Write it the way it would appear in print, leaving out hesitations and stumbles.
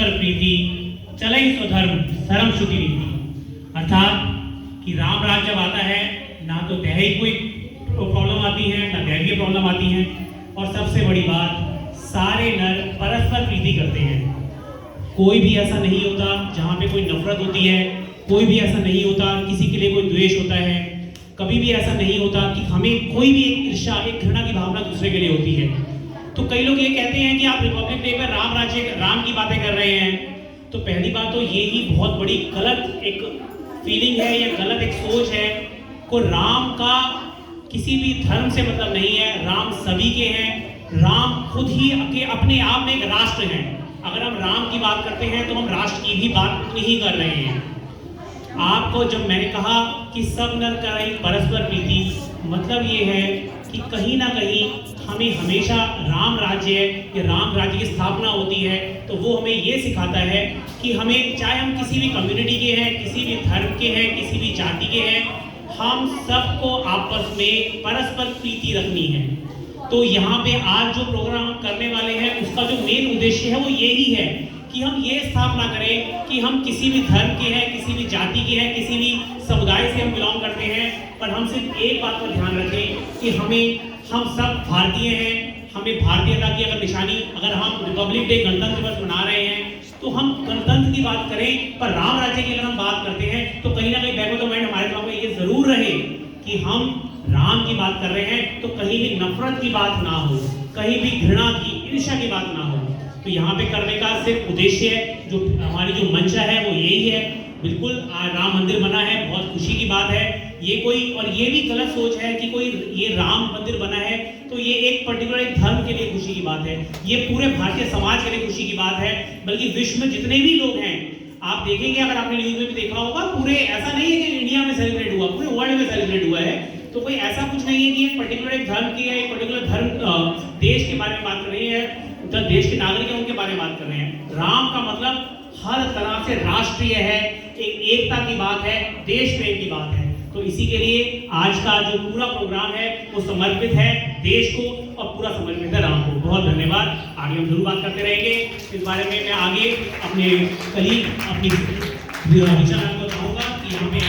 परस्पर प्रीति चलई स्वधर्म धर्म श्रुति रीति। अर्थात कि राम राज्य जब आता है ना तो दैहिक कोई प्रॉब्लम आती है ना दैवीय प्रॉब्लम आती है, और सबसे बड़ी बात सारे नर परस्पर प्रीति करते हैं। कोई भी ऐसा नहीं होता जहाँ पे कोई नफरत होती है, कोई भी ऐसा नहीं होता किसी के लिए कोई द्वेष होता है, कभी भी ऐसा नहीं होता कि हमें कोई भी एक ईर्ष्या एक घृणा की भावना दूसरे के लिए होती है। तो कई लोग ये कहते हैं कि आप रिपब्लिक डे पर राम राज्य राम की बातें कर रहे हैं, तो पहली बात तो ये ही बहुत बड़ी गलत एक फीलिंग है या गलत एक सोच है। को राम का किसी भी धर्म से मतलब नहीं है, राम सभी के हैं। राम खुद ही अपने आप में एक राष्ट्र है। अगर हम राम की बात करते हैं तो हम राष्ट्र की भी बात उतनी ही कर रहे हैं। आपको जब मैंने कहा कि सब नर करें परस्पर प्रीति, मतलब ये है कि कहीं ना कहीं हमें हमेशा राम राज्य या राम राज्य की स्थापना होती है तो वो हमें ये सिखाता है कि हमें चाहे हम किसी भी कम्युनिटी के हैं, किसी भी धर्म के हैं, किसी भी जाति के हैं, हम सबको आपस में परस्पर प्रीति रखनी है। तो यहाँ पे आज जो प्रोग्राम हम करने वाले हैं उसका जो मेन उद्देश्य है वो यही है कि हम ये स्थापना करें कि हम किसी भी धर्म के हैं, किसी भी जाति के हैं, किसी भी समुदाय से हम बिलोंग करते हैं, पर हम सिर्फ एक बात पर ध्यान रखें कि हम सब भारतीय हैं। हमें भारतीयता की अगर निशानी, अगर हम रिपब्लिक डे गणतंत्र दिवस मना रहे हैं तो हम गणतंत्र की बात करें, पर राम राज्य की अगर हम बात करते हैं तो कहीं ना कहीं बैक ऑफ द माइंड हमारे दिमाग में ये जरूर रहे कि हम राम की बात कर रहे हैं तो कहीं भी नफरत की बात ना हो, कहीं भी घृणा की ईर्ष्या की बात ना हो। तो यहाँ पे करने का सिर्फ उद्देश्य है, जो हमारी जो मंशा है वो यही है। बिल्कुल राम मंदिर बना है, बहुत खुशी की बात है। ये कोई और ये भी गलत सोच है कि कोई ये राम मंदिर बना है तो ये एक पर्टिकुलर एक धर्म के लिए खुशी की बात है, ये पूरे भारतीय समाज के लिए खुशी की बात है। बल्कि विश्व में जितने भी लोग हैं आप देखेंगे, अगर आपने न्यूज में भी देखा होगा, पूरे ऐसा नहीं है कि इंडिया में सेलिब्रेट हुआ, पूरे वर्ल्ड में सेलिब्रेट हुआ है। तो कोई ऐसा कुछ नहीं है कि एक पर्टिकुलर एक धर्म की है, एक पर्टिकुलर धर्म देश के बारे में बात कर रही है, जो देश के नागरिक हैं उनके बारे में बात कर रहे हैं। राम का मतलब हर तरह से राष्ट्रीय है, एक एकता की बात है, देश प्रेम की बात है। तो इसी के लिए आज का जो पूरा प्रोग्राम है वो समर्पित है देश को और पूरा समर्पित है राम को। बहुत धन्यवाद। आगे हम जरूर बात करते रहेंगे इस बारे में। मैं आगे अपने कलीग अपनी विचार को चाहूंगा कि यहाँ पे